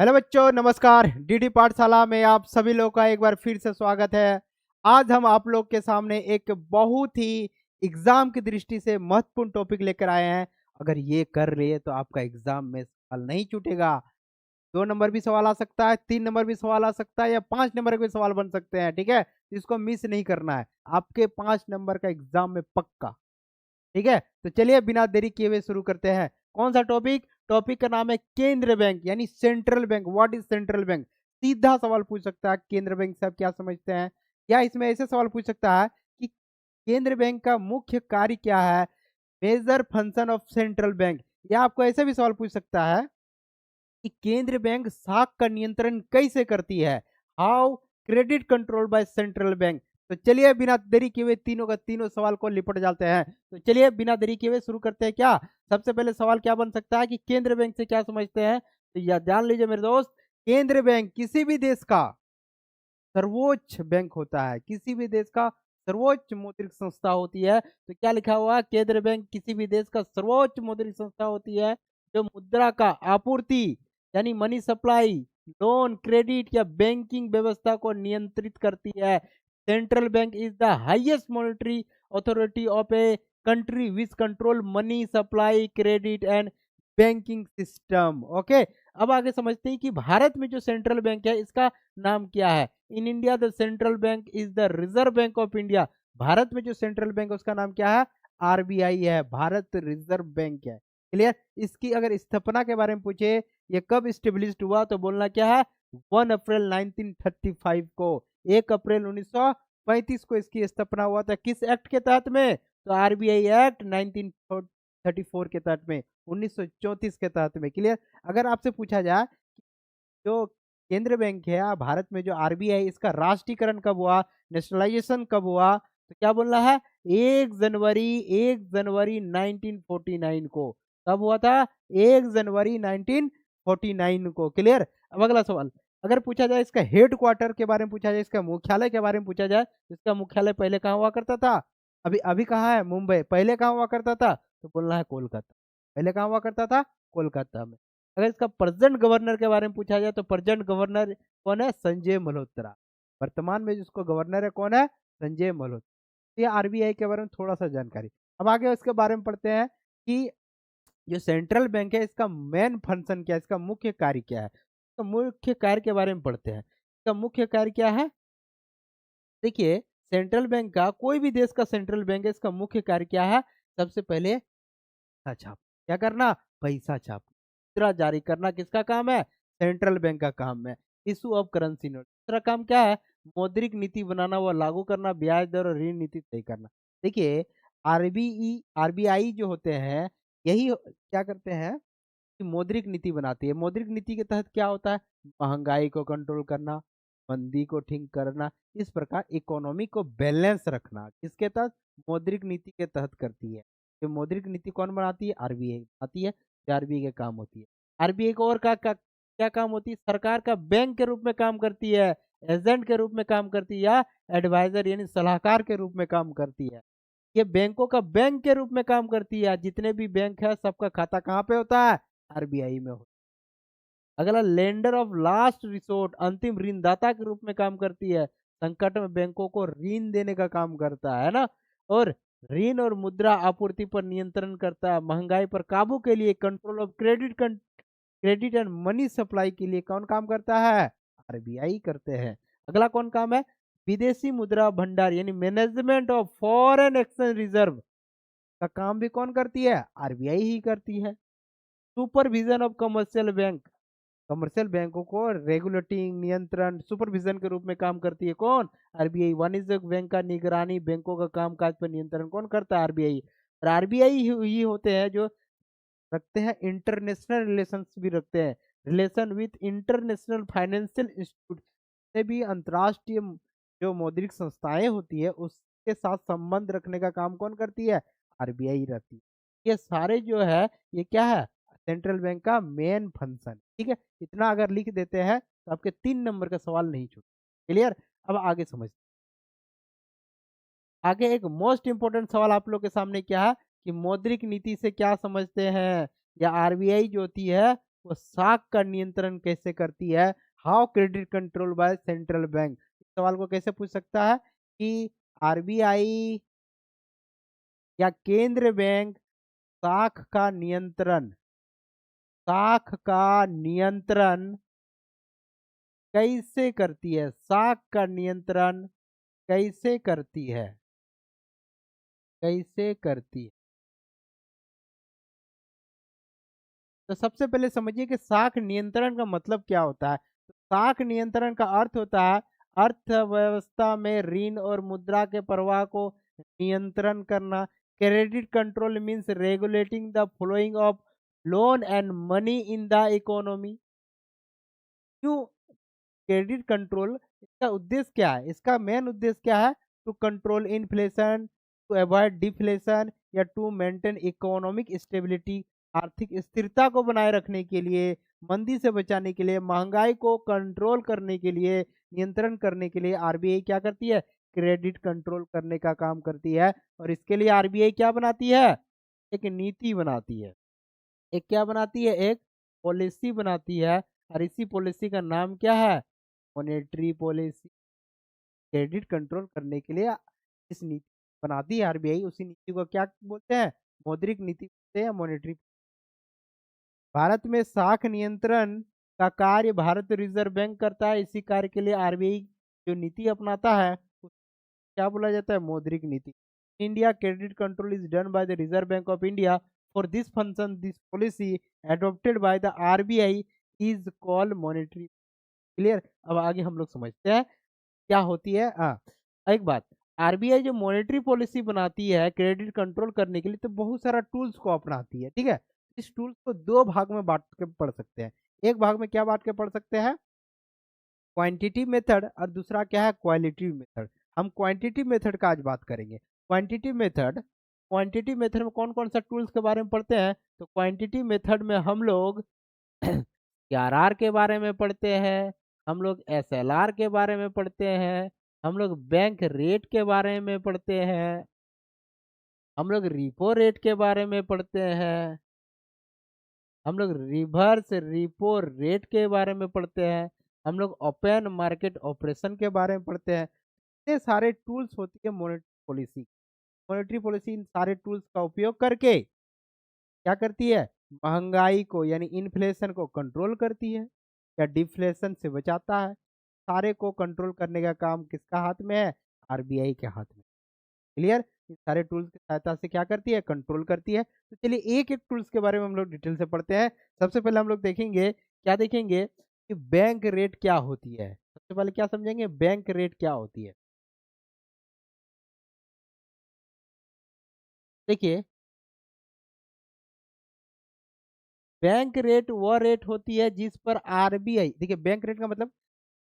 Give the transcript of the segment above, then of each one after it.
Hello बच्चों, नमस्कार। DD पाठशाला में आप सभी लोगों का एक बार फिर से स्वागत है। आज हम आप लोग के सामने एक बहुत ही एग्जाम की दृष्टि से महत्वपूर्ण टॉपिक लेकर आए हैं। अगर ये कर लिए तो आपका एग्जाम में सवाल नहीं छूटेगा। 2 नंबर भी सवाल आ सकता है, 3 नंबर भी सवाल आ सकता है या 5 नंबर के भी सवाल बन सकते हैं, ठीक है? इसको मिस नहीं करना है। आपके 5 नंबर का एग्जाम में पक्का। ठीक है, तो चलिए बिना देरी किए हुए शुरू करते हैं। कौन सा टॉपिक? टॉपिक का नाम है केंद्र बैंक यानी central bank. What is central bank? सीधा सवाल पूछ सकता है केंद्र बैंक से आप क्या समझते हैं, या इसमें ऐसे सवाल पूछ सकता है कि केंद्र बैंक का मुख्य कार्य क्या है, major function of central bank. या आपको ऐसे भी सवाल पूछ सकता है कि केंद्र बैंक साख का नियंत्रण कैसे करती है, how credit control by central bank. तो चलिए बिना देरी किए हुए तीनों का तीनों सवाल को लिपट जाते हैं। तो चलिए बिना देरी किए हुए शुरू करते हैं। क्या सबसे पहले सवाल क्या बन सकता है कि केंद्र बैंक से क्या समझते हैं? तो या जान लीजिए मेरे दोस्त, केंद्र बैंक किसी भी देश का सर्वोच्च बैंक होता है। किसी भी देश का सर्वोच्च मौद्रिक संस्था होती है। तो क्या लिखा हुआ है? केंद्र बैंक किसी भी देश का सर्वोच्च मौद्रिक संस्था होती है जो मुद्रा का आपूर्ति यानी मनी सप्लाई, लोन, क्रेडिट या बैंकिंग व्यवस्था को नियंत्रित करती है। Central bank is the highest monetary authority of a country which control money supply, credit and banking system. Okay, अब आगे समझते हैं कि भारत में जो सेंट्रल बैंक है इसका नाम क्या है। In India the central bank is the reserve bank of India. Bharat में जो सेंट्रल बैंक है उसका नाम क्या है? आरबीआई है, भारत रिजर्व बैंक है। क्लियर? इसकी अगर स्थापना के बारे में पूछे, ये कब स्टेब्लिश्ड हुआ, तो बोलना क्या है? 1 अप्रैल 1935 को। 1 अप्रैल 1935 को इसकी स्थापना हुआ था। किस एक्ट के तहत में? तो आरबीआई एक्ट 1934 के तहत में, 1934 के तहत में। क्लियर? अगर आपसे पूछा जाए जो केंद्र बैंक है भारत में, जो आरबीआई, इसका राष्ट्रीयकरण कब हुआ, नेशनलाइजेशन कब हुआ, तो क्या बोलना है? 1 जनवरी 1949 को। कब हुआ था? 1 जनवरी 1949 को। क्लियर? अब अगला सवाल, अगर पूछा जाए इसका हेड क्वार्टर के बारे में पूछा जाए, इसका मुख्यालय के बारे में पूछा जाए, इसका मुख्यालय पहले कहाँ हुआ करता था? अभी अभी कहाँ है? मुंबई। पहले कहाँ हुआ करता था? तो बोलना है कोलकाता। पहले कहाँ हुआ करता था? कोलकाता में। अगर इसका प्रेजेंट गवर्नर के बारे में पूछा जाए तो प्रेजेंट गवर्नर कौन है? संजय मल्होत्रा। वर्तमान में जिसको गवर्नर है कौन है? संजय मल्होत्रा। ये आरबीआई के बारे में थोड़ा सा जानकारी। अब आगे इसके बारे में पढ़ते हैं कि जो सेंट्रल बैंक है इसका मेन फंक्शन क्या है, इसका मुख्य कार्य क्या है। तो मुख्य कार्य के बारे में पढ़ते हैं। इसका मुख्य कार्य क्या है? देखिए, सेंट्रल बैंक का, कोई भी देश का सेंट्रल बैंक है, इसका मुख्य कार्य क्या है? सबसे पहले पैसा छाप, क्या करना? पैसा छाप, मुद्रा जारी करना किसका काम है? सेंट्रल बैंक का काम है। Issue of currency note. दूसरा काम क्या है? मौद्रिक नीति बनाना व लागू करना, ब्याज दर और ऋण नीति तय करना। देखिए, आरबीआई जो होते हैं, यही क्या करते हैं कि मौद्रिक नीति बनाती है। मौद्रिक नीति के तहत क्या होता है? महंगाई को कंट्रोल करना, मंदी को ठीक करना, इस प्रकार इकोनॉमी को बैलेंस रखना किसके तहत? मौद्रिक नीति के तहत करती है। जो मौद्रिक नीति कौन बनाती है? आरबीआई बनाती है। जो आरबीआई के काम होती है। आरबीआई को और क्या काम होती है? सरकार का बैंक के रूप में काम करती है, एजेंट के रूप में काम करती है, या एडवाइजर यानी सलाहकार के रूप में काम करती है। ये बैंकों का बैंक के रूप में काम करती है। जितने भी बैंक है सबका खाता कहाँ पे होता है? आरबीआई में होता है। अगला, लेंडर ऑफ लास्ट रिसोर्ट, अंतिम ऋणदाता के रूप में काम करती है। संकट में बैंकों को ऋण देने का काम करता है ना। और ऋण और मुद्रा आपूर्ति पर नियंत्रण करता है। महंगाई पर काबू के लिए, control of credit and money supply के लिए कौन काम करता है? आरबीआई करते हैं। अगला कौन काम है? विदेशी मुद्रा भंडार यानी management of foreign exchange reserve का काम भी कौन करती है? आरबीआई ही करती है। Supervision of commercial bank, commercial बैंकों को रेगुलेटिंग, नियंत्रण, सुपरविजन के रूप में काम करती है कौन? आरबीआई। वाणिज्यिक बैंक का निगरानी, बैंकों का कामकाज पर नियंत्रण कौन करता है? आरबीआई। और आरबीआई ही होते हैं जो रखते हैं इंटरनेशनल रिलेशंस भी रखते हैं, relation with international financial institute से भी, अंतर्राष्ट्रीय जो मौद्रिक संस्थाएं होती है उसके साथ संबंध रखने का काम कौन करती है? आरबीआई रहती है। ये सारे जो है, ये क्या है? सेंट्रल बैंक का मेन फंक्शन। ठीक है, इतना अगर लिख देते हैं तो आपके 3 नंबर का सवाल नहीं छूट। क्लियर? अब आगे समझ, आगे एक मोस्ट इंपोर्टेंट सवाल आप लोग के सामने क्या है कि मौद्रिक नीति से क्या समझते हैं, या आरबीआई जो होती है वो साख का नियंत्रण कैसे करती है? How credit control by central bank. इस सवाल को कैसे पूछ सकता है कि आरबीआई या केंद्र बैंक साख का नियंत्रण कैसे करती है? साख का नियंत्रण कैसे करती है? कैसे करती है? तो सबसे पहले समझिए कि साख नियंत्रण का मतलब क्या होता है। तो साख नियंत्रण का अर्थ होता है अर्थव्यवस्था में ऋण और मुद्रा के प्रवाह को नियंत्रण करना। Credit control means regulating the flowing of loan and money in the economy. क्यों क्रेडिट कंट्रोल, इसका उद्देश्य क्या है? इसका मेन उद्देश्य क्या है? To control inflation, to avoid deflation या टू मेंटेन इकोनॉमिक स्टेबिलिटी। आर्थिक स्थिरता को बनाए रखने के लिए, मंदी से बचाने के लिए, महंगाई को कंट्रोल करने के लिए, नियंत्रण करने के लिए आरबीआई क्या करती है? क्रेडिट कंट्रोल करने का काम करती है। और इसके लिए आरबीआई क्या बनाती है? एक नीति बनाती है। एक क्या बनाती है? एक पॉलिसी बनाती है। और इसी पॉलिसी का नाम क्या है? Monetary policy. क्रेडिट कंट्रोल करने के लिए इस नीति बनाती है आरबीआई, उसी नीति को क्या बोलते हैं? मौद्रिक नीति बोलते हैं, मॉनेटरी। भारत में साख नियंत्रण का कार्य भारत रिजर्व बैंक करता है। इसी कार्य के लिए आरबीआई जो नीति अपनाता है क्या बोला जाता है? मौद्रिक नीति। India credit control is done by the reserve bank of India. For this function this policy adopted by the RBI is called monetary. Clear? अब आगे हम लोग समझते हैं क्या होती है। हाँ, एक बात, आरबीआई जो मॉनेटरी पॉलिसी बनाती है क्रेडिट कंट्रोल करने के लिए, तो बहुत सारा टूल्स को अपनाती है। ठीक है, इस टूल्स को दो भाग में बांट के पढ़ सकते हैं। एक भाग में क्या बांट के पढ़ सकते हैं? क्वांटिटी मेथड, और दूसरा क्या है? Quality method. हम क्वांटिटी मेथड का आज बात करेंगे। क्वांटिटी मेथड में कौन कौन सा टूल्स के बारे में पढ़ते हैं? तो क्वांटिटी मेथड में हम लोग सीआरआर के बारे में पढ़ते हैं, हम लोग एसएलआर के बारे में पढ़ते हैं, हम लोग बैंक रेट के बारे में पढ़ते हैं, हम लोग रिपो रेट के बारे में पढ़ते हैं, हम लोग रिवर्स रिपो रेट के बारे में पढ़ते हैं, हम लोग ओपन मार्केट ऑपरेशन के बारे में पढ़ते हैं। ये सारे टूल्स होती है monetary policy. Monetary policy in सारे टूल्स का उपयोग करके क्या करती है? महंगाई को यानी इन्फ्लेशन को कंट्रोल करती है या डिफ्लेशन से बचाता है। सारे को कंट्रोल करने का काम किसका हाथ में है? आरबीआई के हाथ में। क्लियर? इन सारे टूल्स की सहायता से क्या करती है? कंट्रोल करती है। तो चलिए एक एक टूल्स के बारे में हम लोग डिटेल से पढ़ते हैं। सबसे पहले हम लोग देखेंगे, क्या देखेंगे कि बैंक रेट क्या होती है। सबसे पहले क्या समझेंगे? बैंक रेट क्या होती है। देखिए, बैंक रेट वह रेट होती है जिस पर आरबीआई, देखिए बैंक रेट का मतलब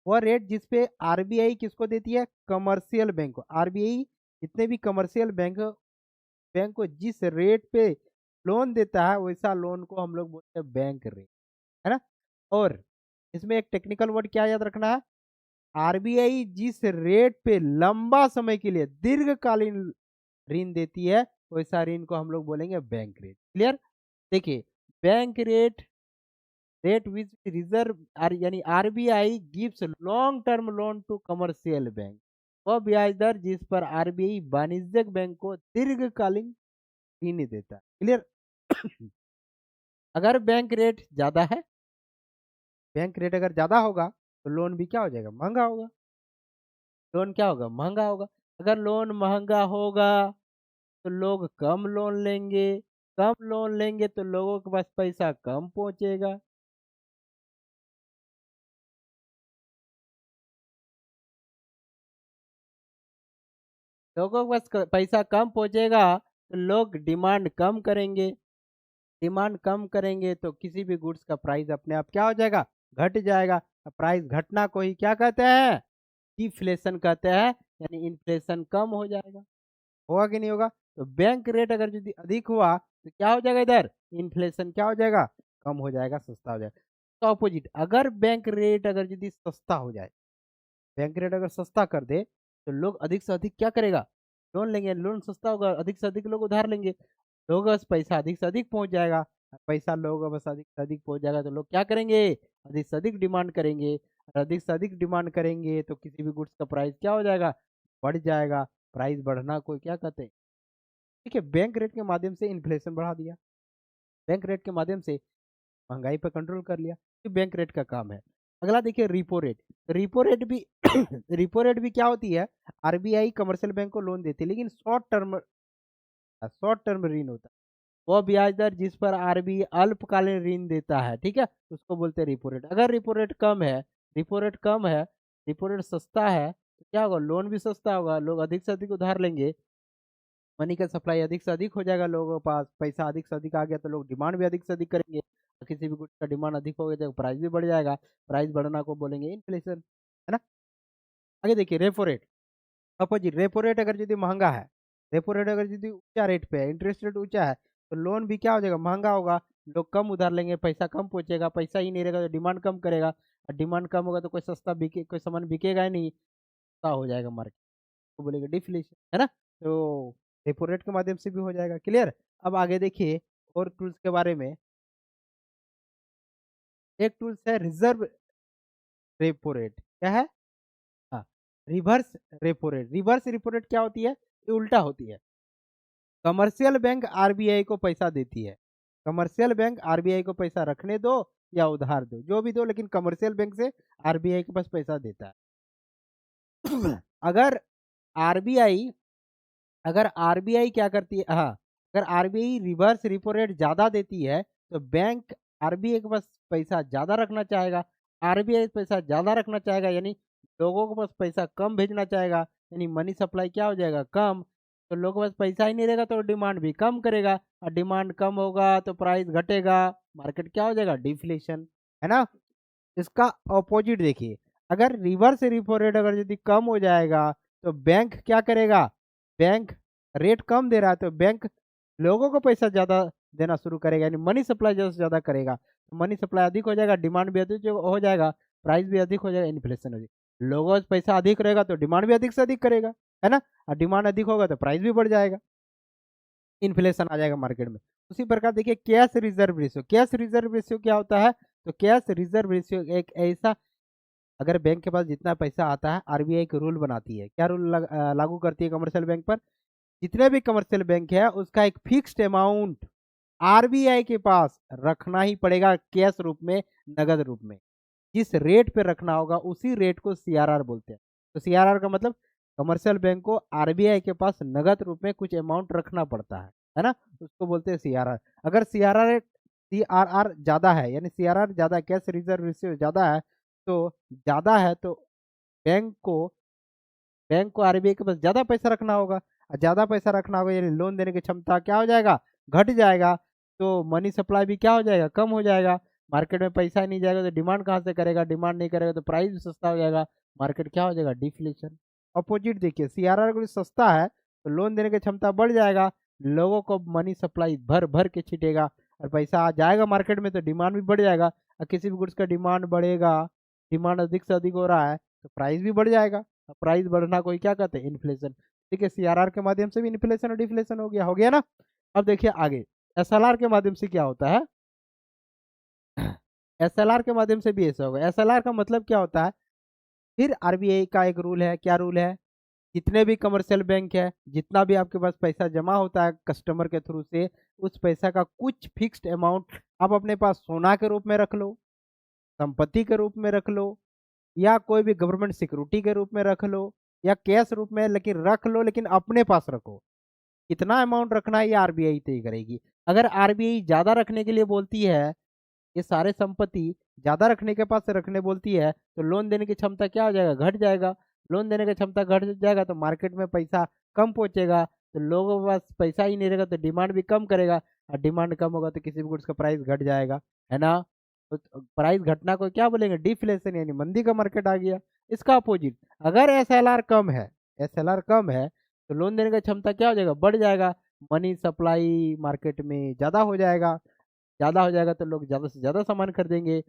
वह रेट जिस पे आरबीआई किसको देती है? कमर्शियल बैंक को। आरबीआई जितने भी कमर्शियल बैंक को जिस रेट पे लोन देता है, वैसा लोन को हम लोग बोलते हैं बैंक रेट, है ना। और इसमें एक टेक्निकल वर्ड क्या याद रखना है? आरबीआई जिस रेट पे लंबा समय के लिए दीर्घकालीन ऋण देती है, वैसा ऋण को हम लोग बोलेंगे बैंक रेट। क्लियर? देखिए, bank rate which reserve R यानी RBI gives long term loan to commercial bank. वह ब्याज दर जिस पर आरबीआई वाणिज्यिक बैंक को दीर्घकालीन ऋण देता है। क्लियर? अगर बैंक रेट अगर ज्यादा होगा तो लोन भी क्या हो जाएगा? महंगा होगा। लोन क्या होगा? महंगा होगा। अगर लोन महंगा होगा तो लोग कम लोन लेंगे, कम लोन लेंगे तो लोगों के पास पैसा कम पहुंचेगा। लोगों के पास पैसा कम पहुंचेगा तो लोग डिमांड कम करेंगे। डिमांड कम करेंगे तो किसी भी गुड्स का प्राइस अपने आप क्या हो जाएगा? घट जाएगा। प्राइस घटना को ही क्या कहते हैं? डिफ्लेशन कहते हैं। यानी इन्फ्लेशन कम हो जाएगा। होगा कि नहीं होगा? तो बैंक रेट अगर यदि अधिक हुआ तो क्या हो जाएगा? इधर इन्फ्लेशन क्या हो जाएगा? कम हो जाएगा, सस्ता हो जाएगा। तो ऑपोजिट, अगर बैंक रेट अगर यदि सस्ता हो जाए, बैंक रेट अगर सस्ता कर दे तो लोग अधिक से अधिक क्या करेगा? लोन लेंगे। लोन सस्ता होगा, अधिक से अधिक लोग उधार लेंगे, लोगों के पास पैसा अधिक से अधिक पहुंच जाएगा। पैसा लोगों बस अधिक से अधिक पहुंच जाएगा तो लोग क्या करेंगे, अधिक से अधिक डिमांड करेंगे, और अधिक से अधिक डिमांड करेंगे तो किसी भी गुड्स का प्राइस क्या हो जाएगा, बढ़ जाएगा। प्राइस बढ़ना को क्या कहते हैं, ठीक है। बैंक रेट के माध्यम से इन्फ्लेशन बढ़ा दिया, बैंक रेट के माध्यम से महंगाई पर कंट्रोल कर लिया, तो बैंक रेट का काम है। अगला देखिए रिपो रेट, रिपो रेट भी रिपो रेट भी क्या होती है, आरबीआई कमर्शियल बैंक को लोन देती है, लेकिन शॉर्ट टर्म ऋण होता है। वो ब्याज दर जिस पर आरबीआई अल्पकालीन ऋण देता है, ठीक है, उसको बोलते हैं रिपो रेट। अगर रिपो रेट कम है, रिपो रेट कम है, रिपो रेट सस्ता है तो क्या होगा, लोन भी सस्ता होगा, लोग अधिक से अधिक उधार लेंगे, मनी का सप्लाई अधिक से अधिक हो जाएगा, लोगों के पास पैसा अधिक से अधिक आ गया तो लोग डिमांड भी अधिक से अधिक करेंगे, और किसी भी गुड्स का डिमांड अधिक हो गया तो प्राइस भी बढ़ जाएगा, प्राइस बढ़ना को बोलेंगे इन्फ्लेशन, है ना। आगे देखिए repo rate, opposite, repo rate अगर यदि महंगा है, रेपो रेट अगर यदि ऊंचा रेट पे है, इंटरेस्ट रेट ऊंचा है, तो लोन भी क्या हो जाएगा, महंगा होगा, लोग कम उधार लेंगे, पैसा कम पहुंचेगा, पैसा ही नहीं रहेगा तो डिमांड कम करेगा, और डिमांड कम होगा तो कोई सस्ता बिके, कोई सामान बिकेगा ही नहीं, सस्ता हो जाएगा मार्केट, तो बोलेगा डिफ्लेशन, है ना। तो रेपो रेट के माध्यम से भी हो जाएगा, क्लियर। अब आगे देखिए और टूल्स के बारे में, एक टूल्स है रिजर्व रेपो रेट, क्या है, हाँ, reverse repo rate. Reverse repo rate क्या होती है, ये उल्टा होती है। कमर्शियल बैंक आरबीआई को पैसा देती है, कमर्शियल बैंक आरबीआई को पैसा रखने दो या उधार दो, जो भी दो, लेकिन कमर्शियल बैंक से आरबीआई के पास पैसा देता है। अगर आरबीआई अगर आरबीआई क्या करती है, हाँ, अगर आरबीआई रिवर्स रिपो रेट ज़्यादा देती है तो बैंक आरबीआई के पास पैसा ज़्यादा रखना चाहेगा, आरबीआई पैसा ज़्यादा रखना चाहेगा, यानी लोगों के पास पैसा कम भेजना चाहेगा, यानी मनी सप्लाई क्या हो जाएगा, कम। तो लोगों के पास पैसा ही नहीं रहेगा तो डिमांड भी कम करेगा, और डिमांड कम होगा तो प्राइस घटेगा, मार्केट क्या हो जाएगा, डिफ्लेशन, है ना। इसका ऑपोजिट देखिए, अगर रिवर्स रिपो रेट अगर यदि कम हो जाएगा तो बैंक क्या करेगा, बैंक रेट कम दे रहा है तो बैंक लोगों को पैसा ज़्यादा देना शुरू करेगा, यानी मनी सप्लाई ज़्यादा से ज़्यादा करेगा, तो मनी सप्लाई अधिक हो जाएगा, डिमांड भी अधिक हो जाएगा, प्राइस भी अधिक हो जाएगा, इन्फ्लेशन हो जाएगा। लोगों का पैसा अधिक रहेगा तो डिमांड भी अधिक से अधिक करेगा, है ना, और डिमांड अधिक होगा तो प्राइस भी बढ़ जाएगा, इन्फ्लेशन आ जाएगा मार्केट में। उसी प्रकार देखिए cash reserve ratio, cash reserve ratio क्या होता है, तो कैश रिजर्व रेशियो एक ऐसा, अगर बैंक के पास जितना पैसा आता है आरबीआई एक रूल बनाती है, क्या रूल लागू करती है कमर्शियल बैंक पर, जितने भी कमर्शियल बैंक है उसका एक फिक्स्ड अमाउंट आरबीआई के पास रखना ही पड़ेगा, कैश रूप में, नगद रूप में, जिस रेट पे रखना होगा उसी रेट को सीआरआर बोलते हैं। तो सीआरआर का मतलब कमर्शियल बैंक को आरबीआई के पास नगद रूप में कुछ अमाउंट रखना पड़ता है ना, उसको बोलते हैं सीआरआर। अगर सीआरआर ज्यादा है, यानी सीआरआर ज्यादा, कैश रिजर्व रेशियो ज्यादा है तो बैंक को बैंक को आरबीआई के पास ज्यादा पैसा रखना होगा, और ज्यादा पैसा रखना होगा यानी लोन देने की क्षमता क्या हो जाएगा, घट जाएगा, तो मनी सप्लाई भी क्या हो जाएगा, कम हो जाएगा, मार्केट में पैसा नहीं जाएगा तो डिमांड कहाँ से करेगा, डिमांड नहीं करेगा तो प्राइस भी सस्ता हो जाएगा, मार्केट क्या हो जाएगा, डिफ्लेशन। अपोजिट देखिए, सीआरआर अगर सस्ता है तो लोन देने की क्षमता बढ़ जाएगा, लोगों को मनी सप्लाई भर भर के छिटेगा, और पैसा आ जाएगा मार्केट में तो डिमांड भी बढ़ जाएगा, और किसी भी गुड्स का डिमांड बढ़ेगा, डिमांड अधिक से अधिक हो रहा है तो प्राइस भी बढ़ जाएगा, प्राइस बढ़ना कोई क्या कहते हैं, इन्फ्लेशन। ठीक है, सीआरआर के माध्यम से भी इन्फ्लेशन और डिफ्लेशन हो गया ना। अब देखिए आगे एसएलआर के माध्यम से क्या होता है, एसएलआर के माध्यम से भी ऐसा होगा। एसएलआर का मतलब क्या होता है, फिर आरबीआई का एक रूल है, क्या रूल है, जितने भी कमर्शियल बैंक है, जितना भी आपके पास पैसा जमा होता है कस्टमर के थ्रू से, उस पैसा का कुछ फिक्स्ड अमाउंट आप अपने पास सोना के रूप में रख लो, संपत्ति के रूप में रख लो, या कोई भी गवर्नमेंट सिक्योरिटी के रूप में रख लो, या कैश रूप में, लेकिन रख लो, लेकिन अपने पास रखो। कितना अमाउंट रखना है ये आरबीआई तय करेगी। अगर आरबीआई ज्यादा रखने के लिए बोलती है, ये सारे संपत्ति ज्यादा रखने के पास रखने बोलती है, तो लोन देने की क्षमता क्या हो जाएगा, घट जाएगा, लोन देने की क्षमता घट जाएगा तो मार्केट में पैसा कम पहुंचेगा, तो लोगों के पास पैसा ही नहीं रहेगा तो डिमांड भी कम करेगा, और डिमांड कम होगा तो किसी भी गुड्स का प्राइस घट जाएगा, है ना। तो प्राइस घटना को क्या बोलेंगे, डिफ्लेशन, यानी मंदी का मार्केट आ गया। इसका अपोजिट, अगर एसएलआर कम है, एसएलआर कम है तो लोन देने की क्षमता क्या हो जाएगा, बढ़ जाएगा, मनी सप्लाई मार्केट में ज़्यादा हो जाएगा, ज़्यादा हो जाएगा तो लोग ज़्यादा से ज़्यादा सामान खरीदेंगे,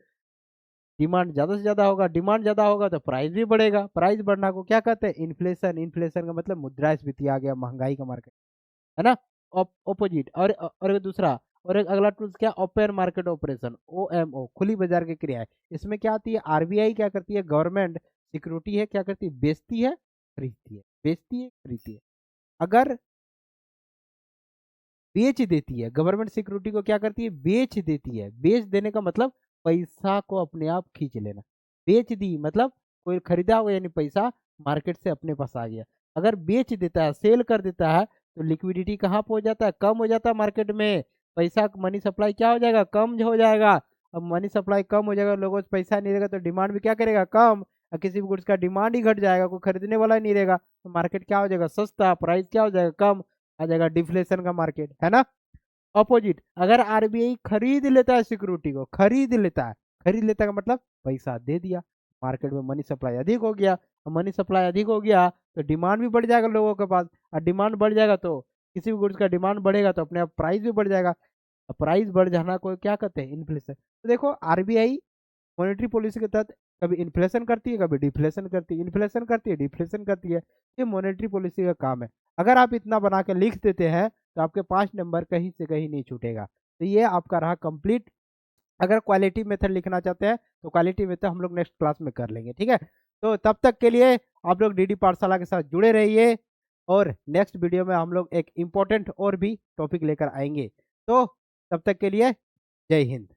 डिमांड ज़्यादा से ज़्यादा होगा, डिमांड ज़्यादा होगा तो प्राइस भी बढ़ेगा, प्राइस बढ़ना को क्या कहते हैं, इन्फ्लेशन, इन्फ्लेशन का मतलब मुद्रास्फीति आ गया, महंगाई का मार्केट, है ना। ऑपोजिट, और दूसरा और एक अगला टूल्स क्या, ओपन मार्केट ऑपरेशन, OMO, खुली बाजार की क्रिया है। इसमें क्या आती है, आरबीआई क्या करती है, गवर्नमेंट सिक्योरिटी है, क्या करती है, बेचती है, खरीदती है, बेचती है, खरीदती है। अगर बेच देती है, गवर्नमेंट सिक्योरिटी को क्या करती है, बेच देती है। बेच देने का मतलब पैसा को अपने आप खींच लेना। बेच दी मतलब कोई खरीदा हुआ यानी पैसा मार्केट से अपने पास आ गया। अगर बेच देता है, सेल कर देता है, तो लिक्विडिटी कहाँ पहुंच जाता है, कम हो जाता है मार्केट में। पैसा मनी सप्लाई क्या हो जाएगा, कम हो जाएगा। अब मनी सप्लाई कम हो जाएगा, लोगों से पैसा नहीं रहेगा तो डिमांड भी क्या करेगा, कम। और किसी भी गुड्स का डिमांड ही घट जाएगा, कोई खरीदने वाला ही नहीं रहेगा, तो मार्केट क्या हो जाएगा, सस्ता, प्राइस क्या हो जाएगा, कम। आ जाएगा डिफ्लेशन का मार्केट, है ना। अपोजिट, अगर आरबीआई खरीद लेता है सिक्योरिटी को, खरीद लेता है, खरीद लेता का मतलब पैसा दे दिया, मार्केट में मनी सप्लाई अधिक हो गया। मनी सप्लाई अधिक हो गया तो डिमांड भी बढ़ जाएगा लोगों के पास, और डिमांड बढ़ जाएगा तो किसी भी गुड्स का डिमांड बढ़ेगा तो अपने आप प्राइस भी बढ़ जाएगा। प्राइस बढ़ जाना को क्या कहते हैं, इन्फ्लेशन। तो देखो आरबीआई मॉनेटरी पॉलिसी के तहत कभी इन्फ्लेशन करती है, कभी डिफ्लेशन करती है, इन्फ्लेशन करती है, डिफ्लेशन करती है। ये मॉनेटरी पॉलिसी का काम है। अगर आप इतना बना के लिख देते हैं तो आपके 5 नंबर कहीं से कहीं नहीं छूटेगा। तो ये आपका रहा कंप्लीट। अगर क्वालिटी मेथड लिखना चाहते हैं तो क्वालिटी मेथड हम लोग नेक्स्ट क्लास में कर लेंगे, ठीक है। तो तब तक के लिए आप लोग डीडी पाठशाला के साथ जुड़े रहिए, और नेक्स्ट वीडियो में हम लोग एक इम्पोर्टेंट और भी टॉपिक लेकर आएंगे। तो तब तक के लिए जय हिंद।